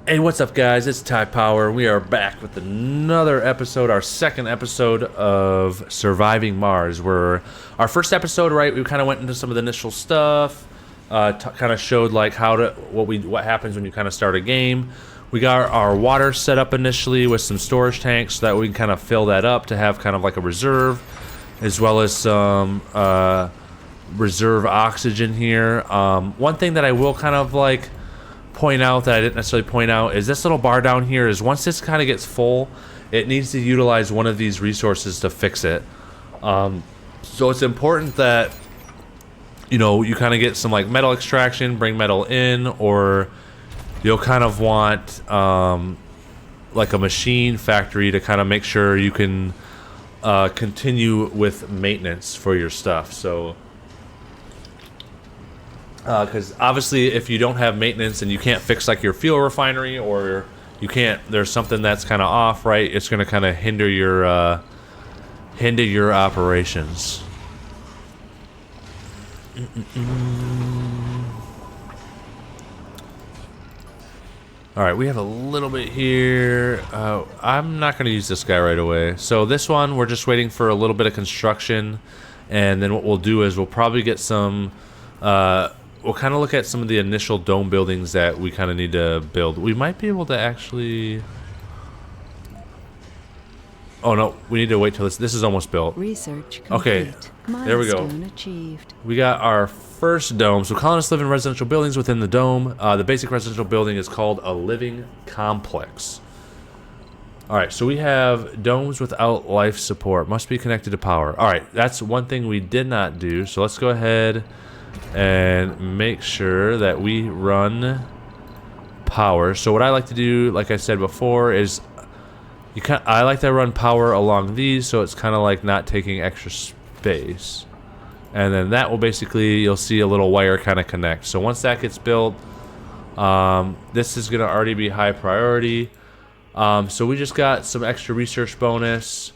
Hey, what's up, guys? It's Ty Power. We are back with another episode, our second episode of Surviving Mars. Where our first episode, right? We kind of went into some of the initial stuff, kind of showed like what happens when you kind of start a game. We got our water set up initially with some storage tanks so that we can kind of fill that up to have kind of like a reserve, as well as some reserve oxygen here. One thing that I will kind of like point out that I didn't necessarily point out is this little bar down here is once this kind of gets full, it needs to utilize one of these resources to fix it. So it's important that you kind of get some like metal extraction, bring metal in, or you'll kind of want like a machine factory to kind of make sure you can continue with maintenance for your stuff. So because obviously if you don't have maintenance and you can't fix like your fuel refinery, or there's something that's kind of off, right, it's going to kind of hinder your operations. All right, we have a little bit here. I'm not going to use this guy right away. So this one, we're just waiting for a little bit of construction, and then what we'll do is we'll probably get some we'll kind of look at some of the initial dome buildings that we kind of need to build. We might be able to actually... Oh no, we need to wait till this is almost built. Research complete. Okay, there we go. Milestone achieved. We got our first dome. So colonists live in residential buildings within the dome. The basic residential building is called a living complex. Alright, so we have domes without life support. Must be connected to power. Alright, that's one thing we did not do. So let's go ahead and make sure that we run power. So what I like to do, like I said before, is I like to run power along these, so it's kind of like not taking extra space. And then that will basically, you'll see a little wire kind of connect. So once that gets built, this is going to already be high priority. So we just got some extra research bonus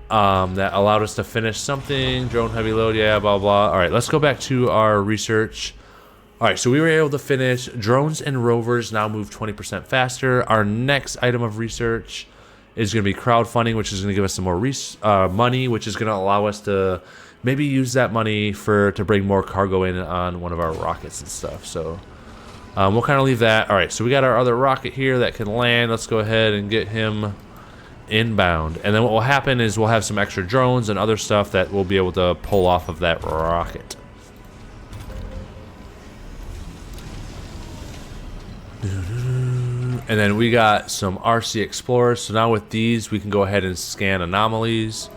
that allowed us to finish something. Drone heavy load, yeah, blah, blah. All right, let's go back to our research. All right, so we were able to finish drones and rovers now move 20% faster. Our next item of research is going to be crowdfunding, which is going to give us some more money, which is going to allow us to maybe use that money to bring more cargo in on one of our rockets and stuff. So we'll kind of leave that. All right, so we got our other rocket here that can land. Let's go ahead and get him inbound. And then what will happen is we'll have some extra drones and other stuff that we'll be able to pull off of that rocket. And then we got some RC Explorers. So now with these, we can go ahead and scan anomalies.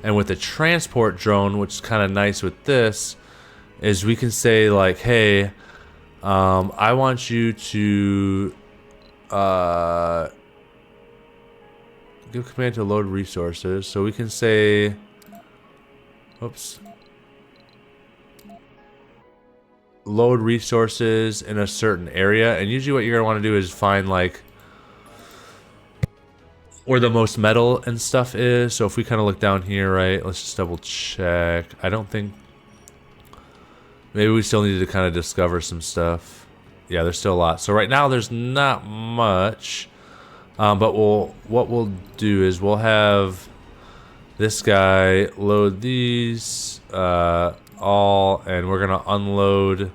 And with the transport drone, which is kind of nice with this, is we can say like, hey, I want you to give command to load resources. So we can say, oops, load resources in a certain area. And usually what you're gonna want to do is find like where the most metal and stuff is. So if we kind of look down here, right, let's just double check. I don't think, maybe we still need to kind of discover some stuff. Yeah, there's still a lot. So right now there's not much, but what we'll do is we'll have this guy load these all, and we're gonna unload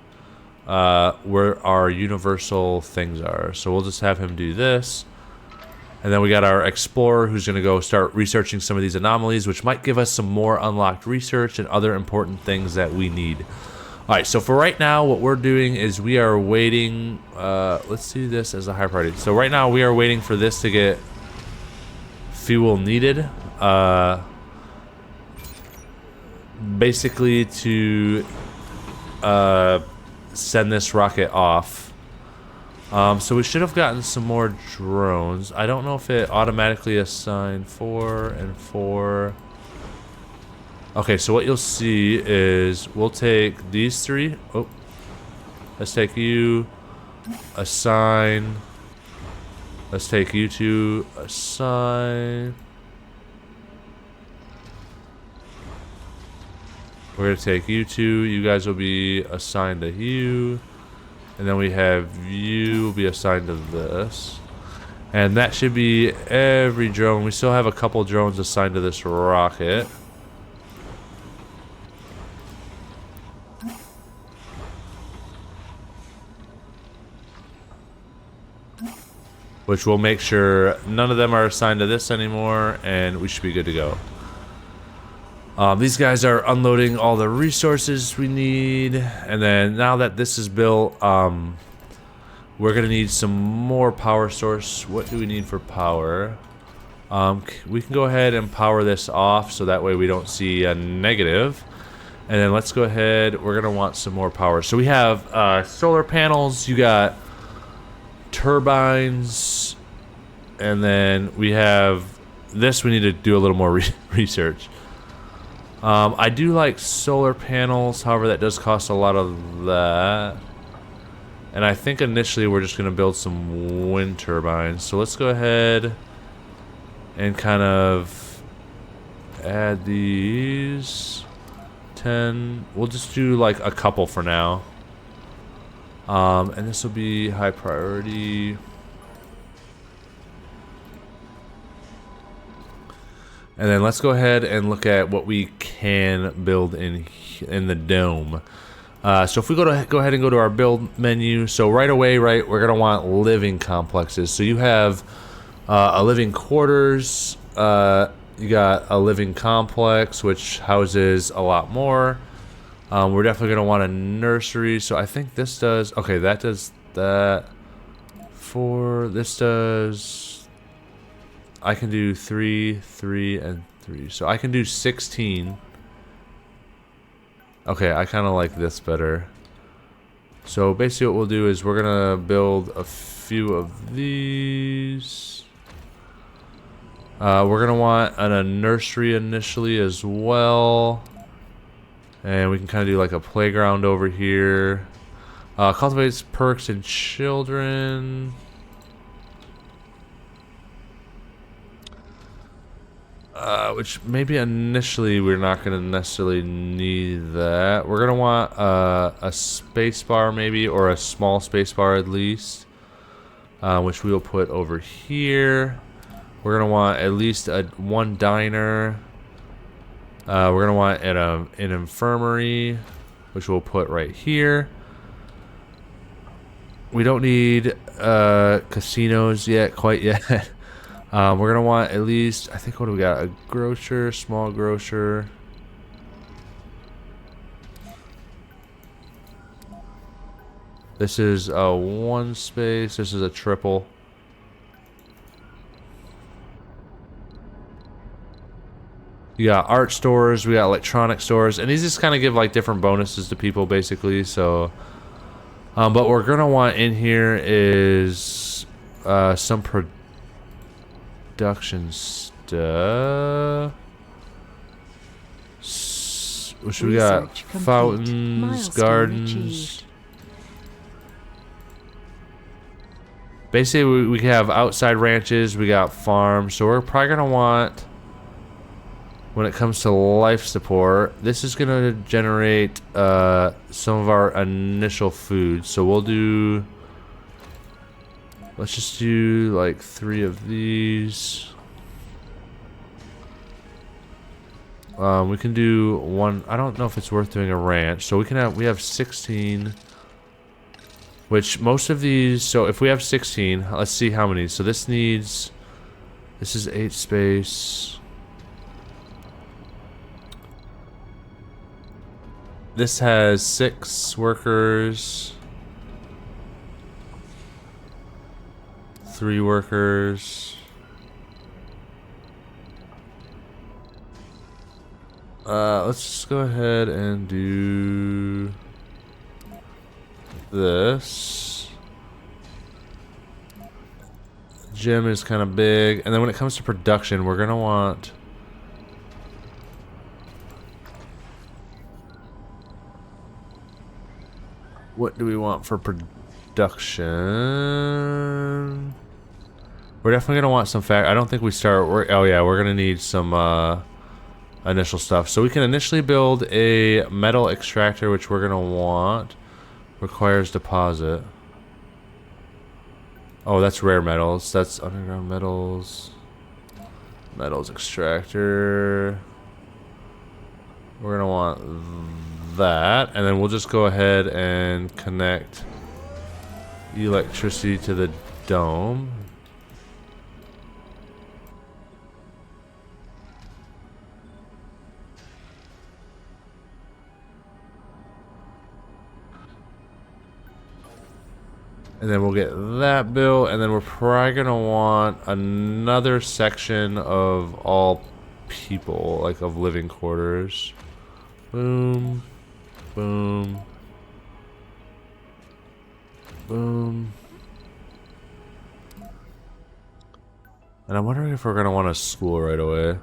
where our universal things are. So we'll just have him do this. And then we got our explorer who's going to go start researching some of these anomalies, which might give us some more unlocked research and other important things that we need. All right, so for right now, what we're doing is we are waiting. Let's do this as a high priority. So right now we are waiting for this to get fuel needed. Basically to send this rocket off. So we should have gotten some more drones. I don't know if it automatically assigned 4 and 4. Okay, so what you'll see is we'll take these 3. Oh, let's take you, assign. Let's take you 2, assign. We're gonna take you 2. You guys will be assigned to you. And then we have you be assigned to this. And that should be every drone. We still have a couple drones assigned to this rocket. Which will make sure none of them are assigned to this anymore, and we should be good to go. These guys are unloading all the resources we need, and then now that this is built, we're gonna need some more power source. What do we need for power? We can go ahead and power this off, so that way we don't see a negative. And then let's go ahead, we're gonna want some more power. So we have solar panels, you got turbines, and then we have this. We need to do a little more research. I do like solar panels, however that does cost a lot of that, and I think initially we're just going to build some wind turbines. So let's go ahead and kind of add these 10. We'll just do like a couple for now. And this will be high priority. And then let's go ahead and look at what we can build in the dome. So if we go ahead and go to our build menu. So right away, we're gonna want living complexes. So you have a living quarters. You got a living complex, which houses a lot more. We're definitely going to want a nursery, so I think this does... Okay, that does that. This does... I can do 3, 3, and 3. So I can do 16. Okay, I kind of like this better. So basically what we'll do is we're going to build a few of these. We're going to want a nursery initially as well. And we can kind of do like a playground over here. Cultivates perks in children. Which maybe initially we're not going to necessarily need that. We're going to want a space bar maybe, or a small space bar at least. Which we will put over here. We're going to want at least one diner. We're going to want an infirmary, which we'll put right here. We don't need casinos quite yet. We're going to want at least, I think, what do we got? A grocer, small grocer. This is a one space. This is a triple. You got art stores, we got electronic stores, and these just kind of give like different bonuses to people basically. So, but what we're gonna want in here is some production stuff. Which we got fountains, gardens. Basically, we have outside ranches, we got farms, so we're probably gonna want. When it comes to life support, this is going to generate some of our initial food. So we'll do... Let's just do like 3 of these. We can do 1... I don't know if it's worth doing a ranch. So we have 16. Which most of these... So if we have 16, let's see how many. So this needs... This is 8 space... This has 6 workers, 3 workers. Let's just go ahead and do this. Gym is kind of big, and then when it comes to production, we're gonna want. What do we want for production? We're definitely gonna want some I don't think we start. Oh yeah, we're gonna need some initial stuff. So we can initially build a metal extractor, which we're gonna want. Requires deposit. Oh, that's rare metals. That's underground metals. Metals extractor. We're gonna want that, and then we'll just go ahead and connect electricity to the dome. And then we'll get that built, and then we're probably gonna want another section of all people, like of living quarters. Boom, boom, boom. And I'm wondering if we're gonna want a school right away.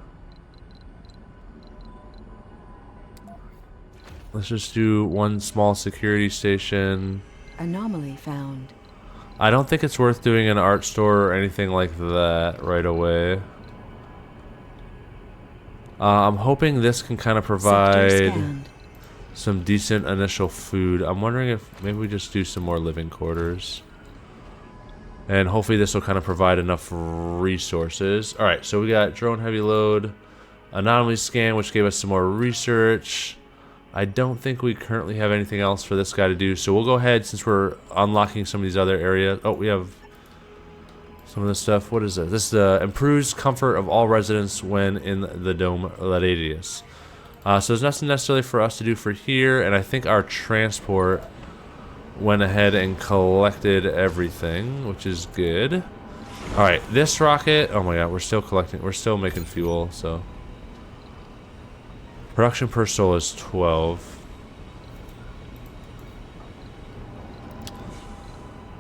Let's just do one small security station. Anomaly found. I don't think it's worth doing an art store or anything like that right away. I'm hoping this can kind of provide some decent initial food. I'm wondering if maybe we just do some more living quarters. And hopefully this will kind of provide enough resources. Alright, so we got drone heavy load, anomaly scan, which gave us some more research. I don't think we currently have anything else for this guy to do, so we'll go ahead since we're unlocking some of these other areas. Oh, we have some of this stuff. What is it? This improves comfort of all residents when in the dome radius. So there's nothing necessarily for us to do for here, and I think our transport went ahead and collected everything, which is good. Alright, this rocket, oh my god, we're still collecting, we're still making fuel, so. Production per soul is 12.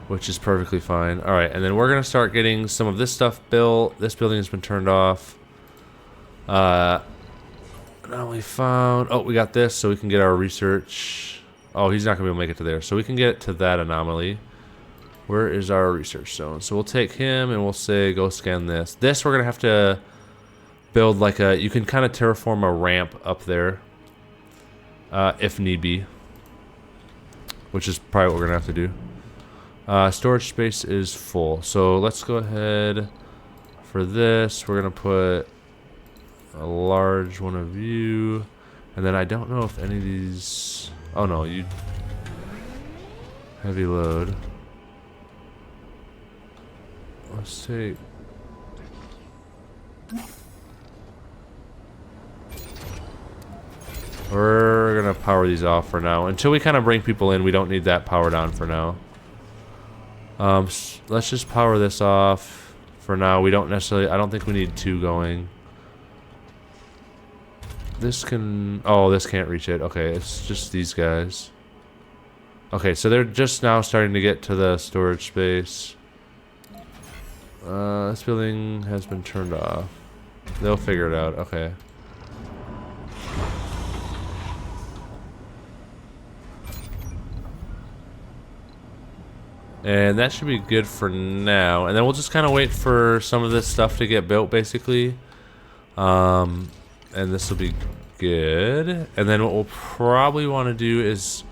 Which is perfectly fine. Alright, and then we're going to start getting some of this stuff built. This building has been turned off. Not only found... Oh, we got this so we can get our research. Oh, he's not going to be able to make it to there. So we can get to that anomaly. Where is our research zone? So we'll take him and we'll say, go scan this. This we're going to have to build like a... You can kind of terraform a ramp up there. If need be. Which is probably what we're going to have to do. Storage space is full. So let's go ahead. For this, we're going to put a large one of you. And then I don't know if any of these... Oh no, you... Heavy load. Let's take... We're gonna power these off for now. Until we kind of bring people in, we don't need that powered on for now. Let's just power this off for now. We don't necessarily... I don't think we need two going. This can... Oh, this can't reach it. Okay, it's just these guys. Okay, so they're just now starting to get to the storage space. This building has been turned off. They'll figure it out. Okay. And that should be good for now. And then we'll just kind of wait for some of this stuff to get built, basically. And this will be good. And then what we'll probably want to do is...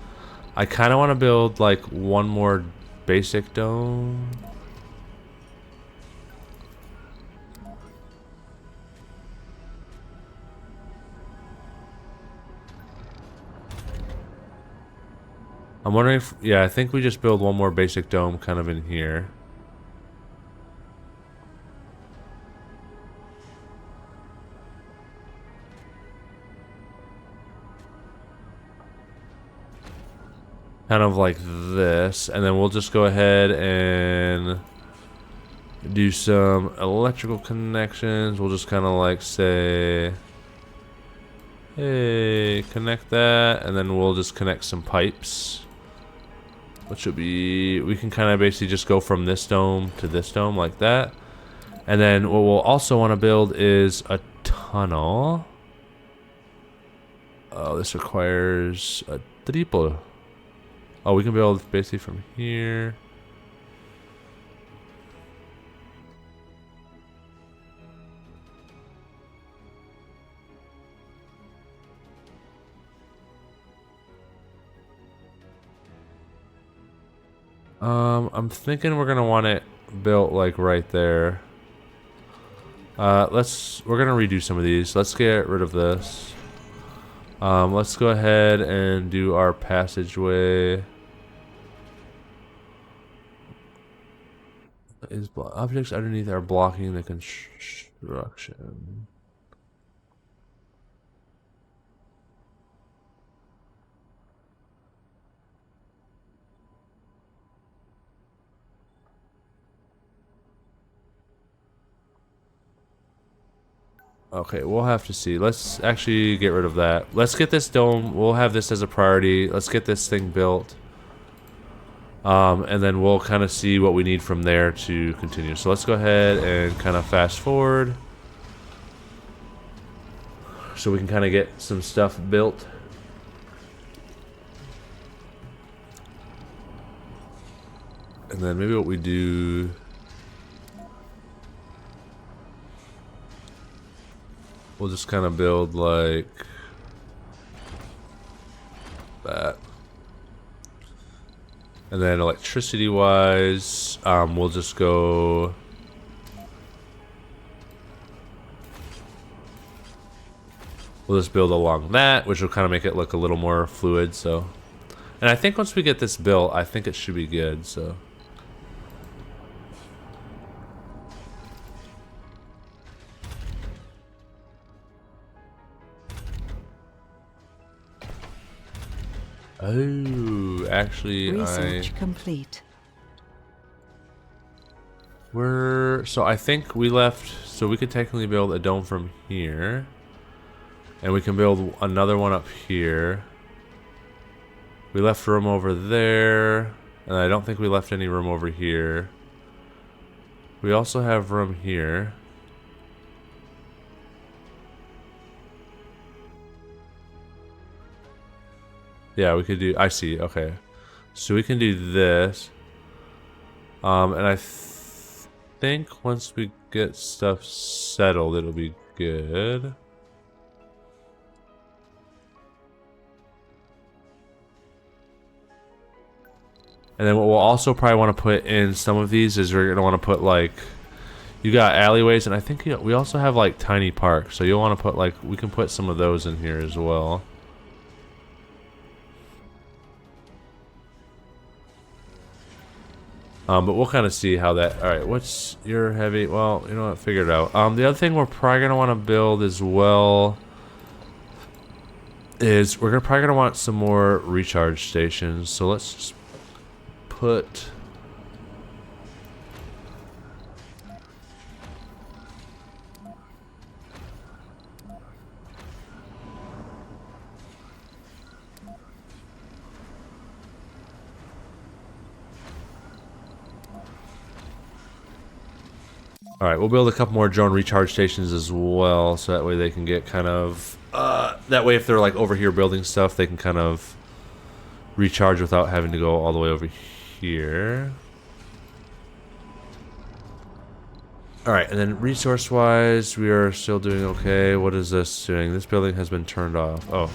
I kind of want to build, like, one more basic dome. I'm wondering if... Yeah, I think we just build one more basic dome kind of in here. Kind of like this. And then we'll just go ahead and do some electrical connections. We'll just kind of like say... Hey, connect that. And then we'll just connect some pipes. Which would be... We can kind of basically just go from this dome to this dome like that. And then what we'll also want to build is a tunnel. Oh, this requires a triple. Oh, we can build basically from here. I'm thinking we're gonna want it built like right there. We're gonna redo some of these. Let's get rid of this. Let's go ahead and do our passageway. Objects underneath are blocking the construction. Okay, we'll have to see. Let's actually get rid of that. Let's get this dome. We'll have this as a priority. Let's get this thing built. And then we'll kind of see what we need from there to continue. So let's go ahead and kind of fast forward. So we can kind of get some stuff built. And then maybe what we do... We'll just kind of build like that. And then electricity wise, we'll just go we'll just build along that, which will kind of make it look a little more fluid. So, and I think once we get this built, I think it should be good. So oh, actually, Research complete. So I think we left, so we could technically build a dome from here. And we can build another one up here. We left room over there. And I don't think we left any room over here. We also have room here. Yeah, we could do, I see, okay. So we can do this. And I think once we get stuff settled, it'll be good. And then what we'll also probably want to put in some of these is we're going to want to put like, you got alleyways, and I think we also have like tiny parks. So you'll want to put like, we can put some of those in here as well. But we'll kind of see how that... Alright, what's your heavy... Well, you know what? Figure it out. The other thing we're probably going to want to build as well is we're probably going to want some more recharge stations. So let's just put... Alright, we'll build a couple more drone recharge stations as well, so that way they can get kind of... that way if they're like over here building stuff, they can kind of recharge without having to go all the way over here. Alright, and then resource-wise, we are still doing okay. What is this doing? This building has been turned off. Oh.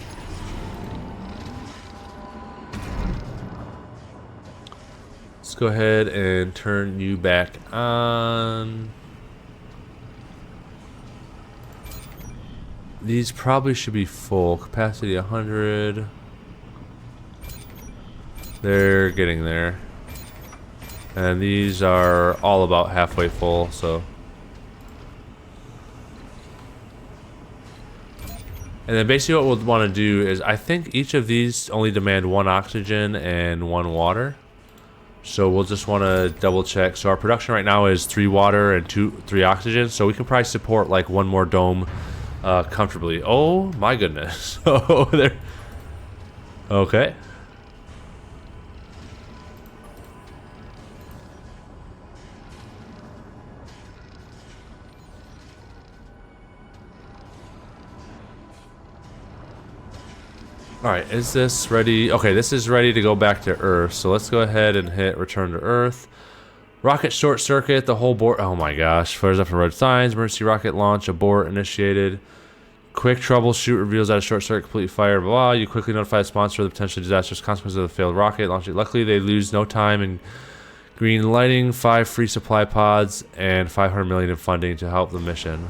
Let's go ahead and turn you back on. These probably should be full. Capacity 100. They're getting there. And these are all about halfway full, so. And then basically what we'll want to do is, I think each of these only demand 1 oxygen and 1 water. So we'll just want to double check. So our production right now is 3 water and 3 oxygen. So we can probably support like 1 more dome comfortably. Oh my goodness. Oh, there. Okay. Alright, is this ready? Okay, this is ready to go back to Earth. So let's go ahead and hit return to Earth. Rocket short circuit, the whole board. Oh my gosh, flares up for red signs. Emergency rocket launch, abort initiated. Quick troubleshoot reveals that a short circuit complete fire. Blah. You quickly notify the sponsor of the potentially disastrous consequences of the failed rocket launch. Luckily, they lose no time and Green lighting, 5 free supply pods, and 500 million in funding to help the mission.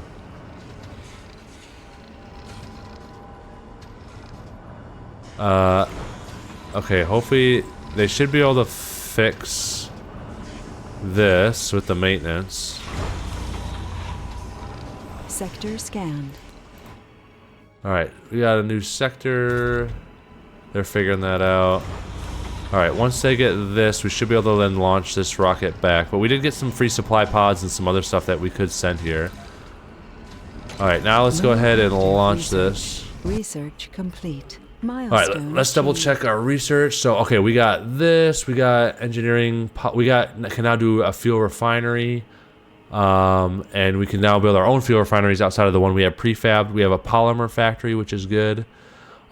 Okay, hopefully they should be able to fix this with the maintenance. Sector scanned. Alright, we got a new sector. They're figuring that out. Alright, once they get this, we should be able to then launch this rocket back. But we did get some free supply pods and some other stuff that we could send here. Alright, now let's go ahead and launch this. Research complete. Alright, let's double check our research. So, okay, we got this. We got engineering. We can now do a fuel refinery. And we can now build our own fuel refineries outside of the one we have prefabbed. We have a polymer factory, which is good.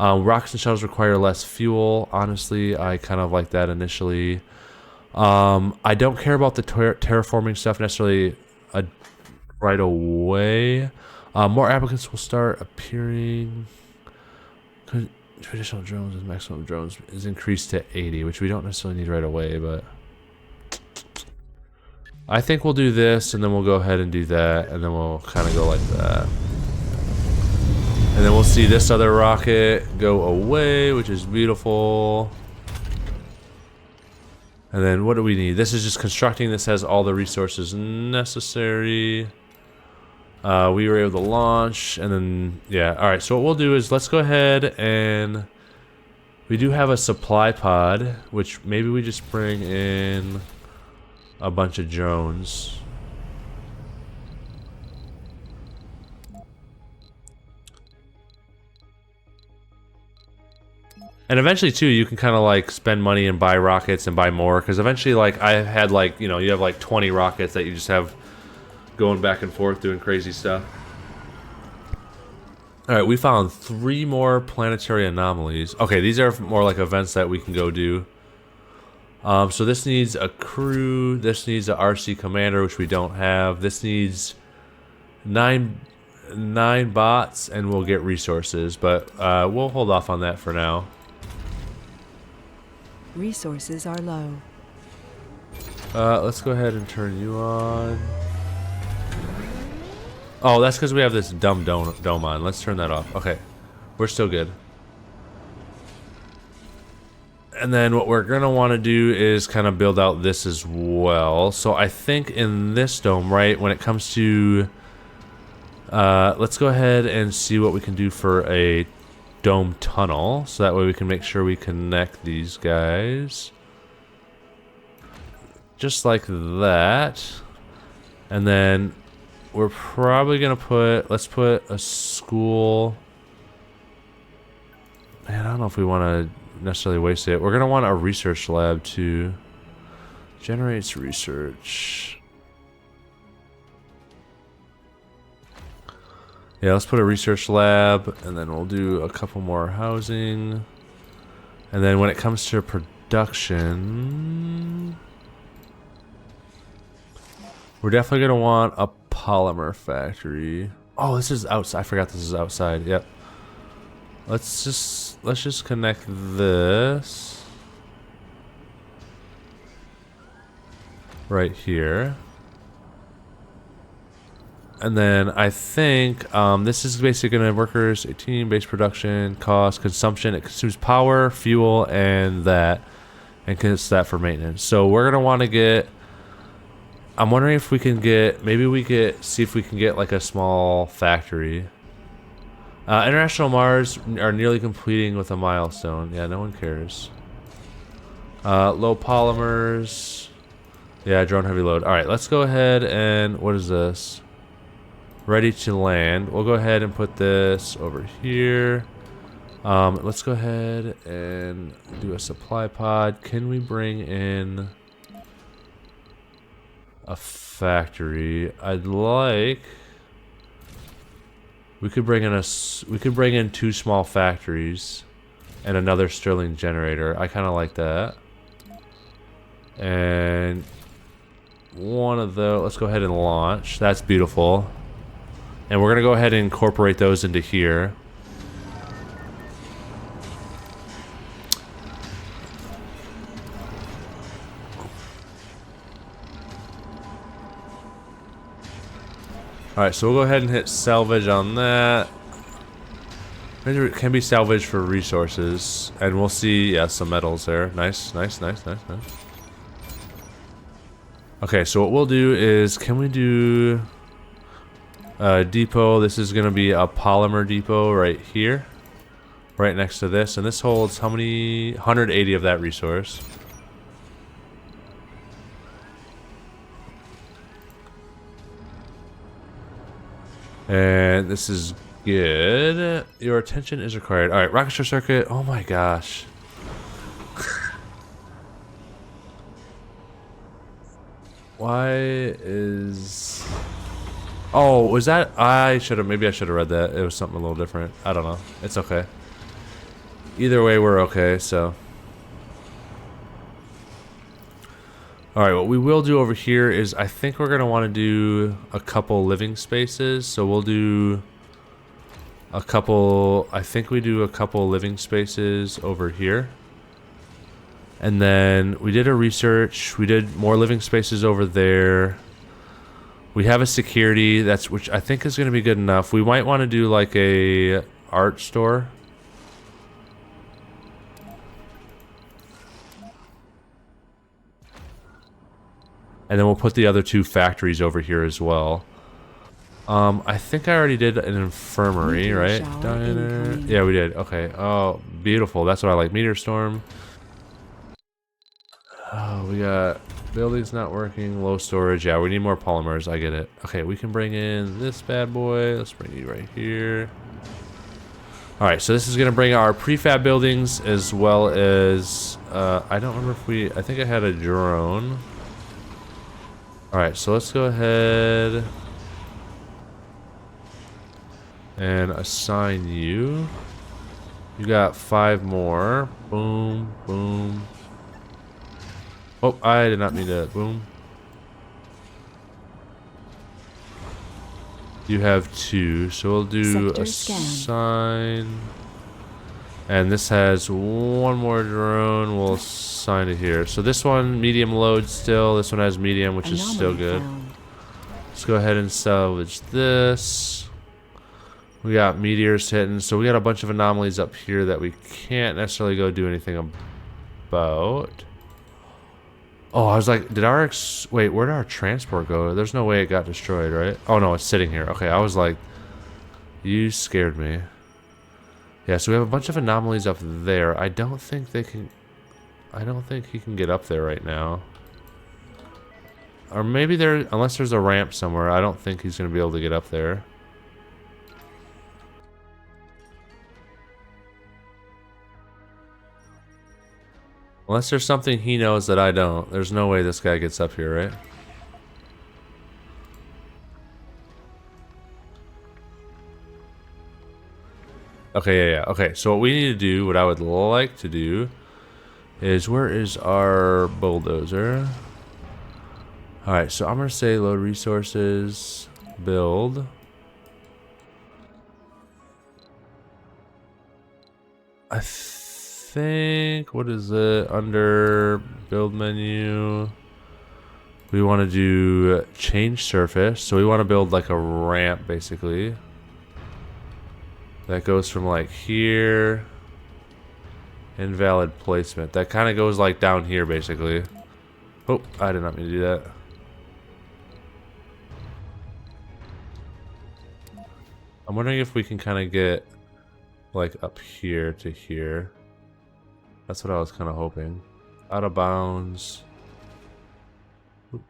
Rockets and shuttles require less fuel. Honestly, I kind of like that initially. I don't care about the terraforming stuff necessarily right away. More applicants will start appearing. Traditional drones with maximum drones is increased to 80, which we don't necessarily need right away, but I think we'll do this, and then we'll go ahead and do that, and then we'll kind of go like that. And then we'll see this other rocket go away, which is beautiful. And then what do we need? This is just constructing. This has all the resources necessary. We were able to launch, and then, yeah. All right, so what we'll do is let's go ahead and we do have a supply pod, which maybe we just bring in a bunch of drones. And eventually, too, you can kind of like spend money and buy rockets and buy more, because eventually, like, I had like, you know, you have like 20 rockets that you just have going back and forth doing crazy stuff. Alright, we found 3 more planetary anomalies. Okay, these are more like events that we can go do. So this needs a crew. This needs an RC commander, which we don't have. This needs 9 bots, and we'll get resources. But we'll hold off on that for now. Resources are low. Let's go ahead and turn you on. Oh, that's because we have this dumb dome on. Let's turn that off. Okay. We're still good. And then what we're going to want to do is kind of build out this as well. So I think in this dome, right, when it comes to... let's go ahead and see what we can do for a dome tunnel. So that way we can make sure we connect these guys. Just like that. And then... we're probably gonna put, let's put a school. Man, I don't know if we want to necessarily waste it. We're gonna want a research lab too. Generates research. Yeah, let's put a research lab, and then we'll do a couple more housing. And then when it comes to production, we're definitely gonna want a polymer factory. Oh, this is outside. I forgot this is outside. Yep. Let's just connect this right here. And then I think this is basically going to workers, 18, base production, cost, consumption. It consumes power, fuel, and that. And it's that for maintenance. So we're going to want to get... I'm wondering if we can get, see if we can get like a small factory. International Mars are nearly completing with a milestone. Yeah, no one cares. Low polymers. Yeah, drone heavy load. Alright, let's go ahead and, what is this? Ready to land. We'll go ahead and put this over here. Let's go ahead and do a supply pod. Can we bring in a factory? I'd like... we could bring in 2 small factories and another Stirling generator. I kind of like that. And one of those, let's go ahead and launch. That's beautiful. And we're gonna go ahead and incorporate those into here. Alright, so we'll go ahead and hit salvage on that. Maybe it can be salvaged for resources. And we'll see, yeah, some metals there. Nice, nice, nice, nice, nice. Okay, so what we'll do is, can we do a depot? This is going to be a polymer depot right here. Right next to this. And this holds how many? 180 of that resource. And this is good. Your attention is required. Alright, rocket short circuit. Oh my gosh. Why is... Oh, was that... Maybe I should have read that. It was something a little different. I don't know. It's okay. Either way, we're okay, so... Alright, what we will do over here is I think we're going to want to do a couple living spaces. So we'll do a couple... I think we do a couple living spaces over here. And then we did a research. We did more living spaces over there. We have a security, which I think is going to be good enough. We might want to do like a art store. And then we'll put the other two factories over here as well. I think I already did an infirmary, right? Diner. Yeah, we did. Okay. Oh, beautiful. That's what I like. Meteor storm. Oh, we got buildings not working. Low storage. Yeah, we need more polymers. I get it. Okay, we can bring in this bad boy. Let's bring you right here. All right, so this is going to bring our prefab buildings as well as... I don't remember if I think I had a drone. Alright, so let's go ahead and assign you. You got 5 more. Boom, boom. Oh, I did not mean to. Boom. You have 2, so we'll do assign. And this has 1 more drone. We'll assign it here. So this one, medium load still. This one has medium, which is still good. Let's go ahead and salvage this. We got meteors hitting. So we got a bunch of anomalies up here that we can't necessarily go do anything about. Oh, I was like, wait, where did our transport go? There's no way it got destroyed, right? Oh, no, it's sitting here. Okay, I was like, you scared me. Yeah, so we have a bunch of anomalies up there. I don't think he can get up there right now. Or maybe unless there's a ramp somewhere, I don't think he's going to be able to get up there. Unless there's something he knows that I don't. There's no way this guy gets up here, right? Okay, yeah. Okay, so what we need to do, what I would like to do, is where is our bulldozer? Alright, so I'm going to say load resources, build. I think, what is it? Under build menu, we want to do change surface. So we want to build like a ramp, basically. That goes from like here. Invalid placement. That kind of goes like down here, basically. Oh, I did not mean to do that. I'm wondering if we can kind of get like up here to here. That's what I was kind of hoping. Out of bounds. Oop.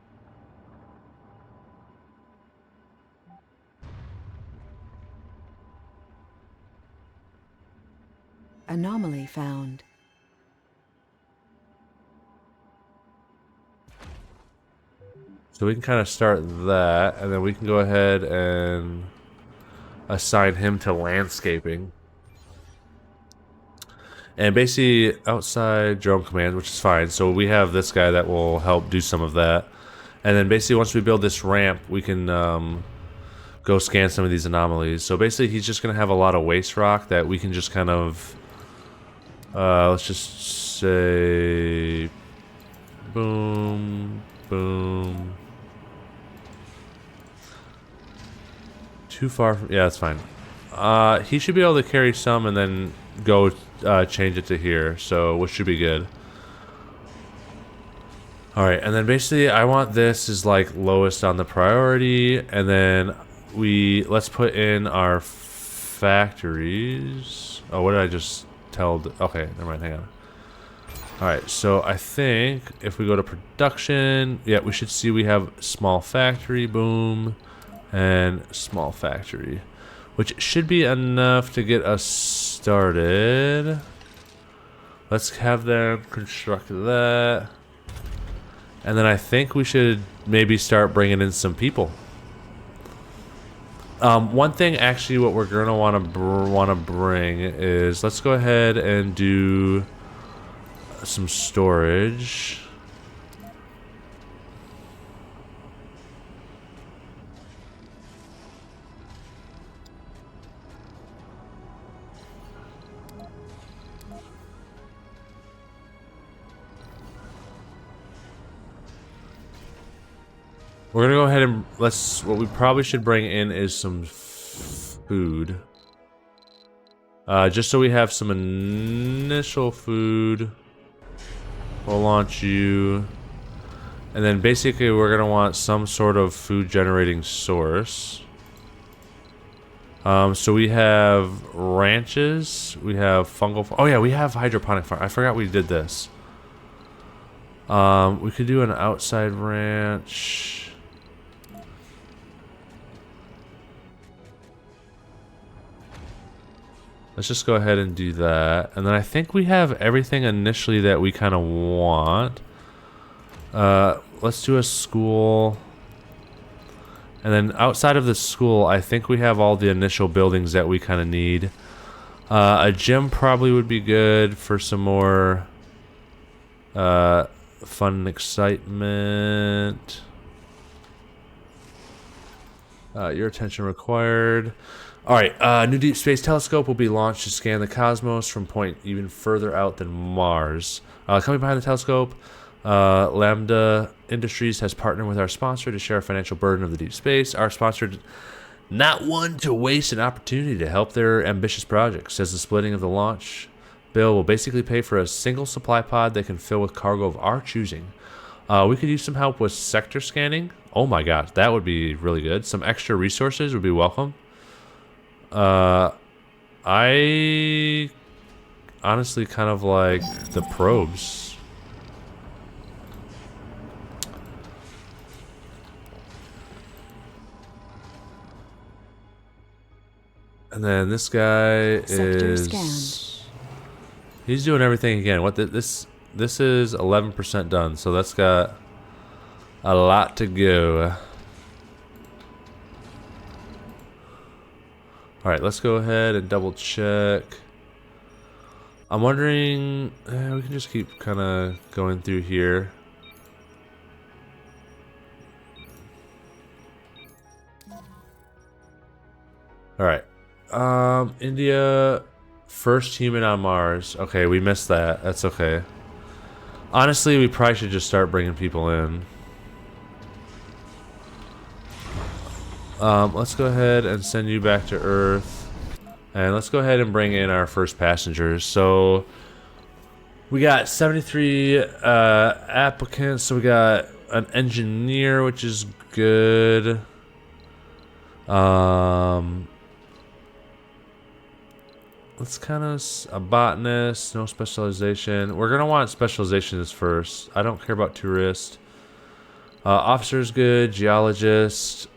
Anomaly found. So we can kind of start that, and then we can go ahead and assign him to landscaping. And basically outside drone commands, which is fine. So we have this guy that will help do some of that. And then basically once we build this ramp, we can go scan some of these anomalies. So basically he's just going to have a lot of waste rock that we can just kind of, let's just say, boom, boom. Too far from... Yeah, that's fine. He should be able to carry some and then go change it to here, so which should be good. Alright, and then basically I want this is like lowest on the priority, and then let's put in our factories. Oh, what did I just tell? Okay, never mind, hang on. Alright, so I think if we go to production, yeah, we should see we have small factory, boom, and small factory, which should be enough to get us started. Let's have them construct that. And then I think we should maybe start bringing in some people. One thing, actually, what we're gonna want to bring is, let's go ahead and do some storage. We're gonna go ahead and what we probably should bring in is some food. Just so we have some initial food. We'll launch you. And then basically we're gonna want some sort of food generating source. So we have ranches, we have fungal, oh yeah, we have hydroponic farm. I forgot we did this. We could do an outside ranch. Let's just go ahead and do that. And then I think we have everything initially that we kind of want. Let's do a school. And then outside of the school, I think we have all the initial buildings that we kind of need. A gym probably would be good for some more fun and excitement. Your attention required. Alright, new deep space telescope will be launched to scan the cosmos from point even further out than Mars. Coming behind the telescope, Lambda Industries has partnered with our sponsor to share a financial burden of the deep space. Our sponsor, not one to waste an opportunity to help their ambitious project, says the splitting of the launch bill will basically pay for a single supply pod they can fill with cargo of our choosing. We could use some help with sector scanning. Oh my gosh, that would be really good. Some extra resources would be welcome. I honestly kind of like the probes. And then this guy he's doing everything again. This is 11% done, so that's got a lot to go. Alright, let's go ahead and double check. I'm wondering, we can just keep kind of going through here. Alright. India, first human on Mars. Okay, we missed that. That's okay. Honestly, we probably should just start bringing people in. Let's go ahead and send you back to Earth. And let's go ahead and bring in our first passengers. So, we got 73 applicants. So, we got an engineer, which is good. Let's kind of... a botanist, no specialization. We're going to want specializations first. I don't care about tourist. Officer's good. Geologist.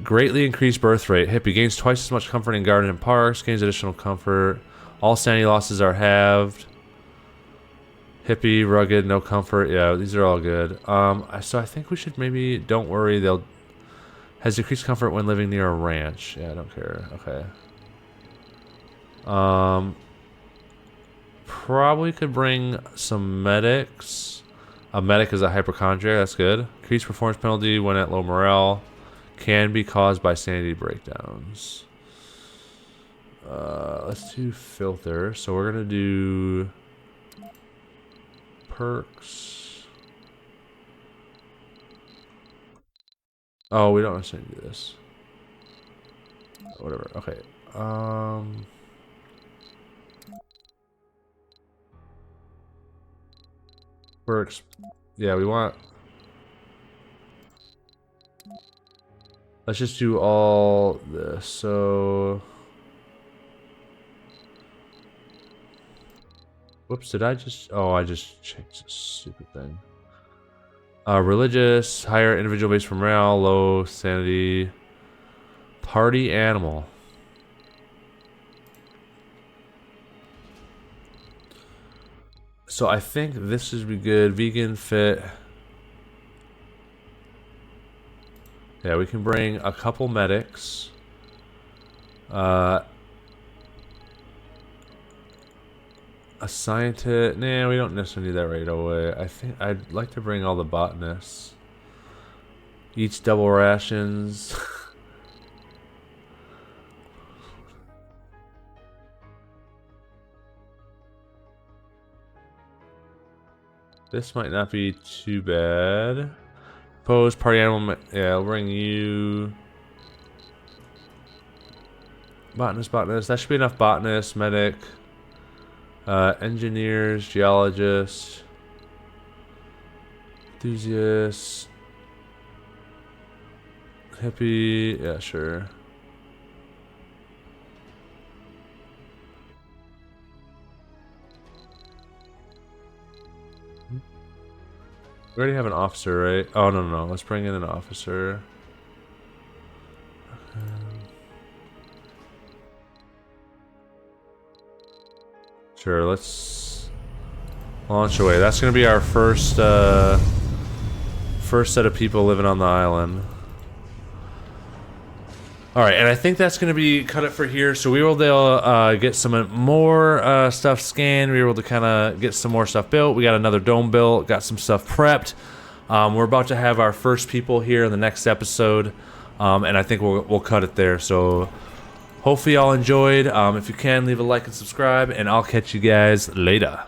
Greatly increased birth rate. Hippie gains twice as much comfort in garden and parks. Gains additional comfort. All sanity losses are halved. Hippie, rugged, no comfort. Yeah, these are all good. So I think we should maybe... Don't worry, they'll... Has decreased comfort when living near a ranch. Yeah, I don't care. Okay. Probably could bring some medics. A medic is a hypochondriac. That's good. Increased performance penalty when at low morale. Can be caused by sanity breakdowns. Let's do filter. So we're gonna do perks. Oh, we don't necessarily do this. Whatever. Okay. Works. Yeah, we want. Let's just do all this. So. Whoops, did I just... Oh, I just changed this stupid thing. Religious, higher individual base for morale, low sanity. Party animal. So I think this should be good. Vegan, fit. Yeah, we can bring a couple medics. A scientist. Nah, we don't necessarily need that right away. I think I'd like to bring all the botanists. Each double rations. This might not be too bad. Pose, party animal. Yeah, I'll bring you. Botanist. That should be enough. Botanist, medic. Engineers, geologists, enthusiasts, hippie, yeah, sure. We already have an officer, right? Oh, no. Let's bring in an officer. Sure, let's launch away. That's gonna be our first set of people living on the island. Alright, and I think that's gonna be cut it for here. So we were able to get some more stuff scanned. We were able to kind of get some more stuff built. We got another dome built, got some stuff prepped. We're about to have our first people here in the next episode, and I think we'll cut it there. So hopefully y'all enjoyed. If you can, leave a like and subscribe, and I'll catch you guys later.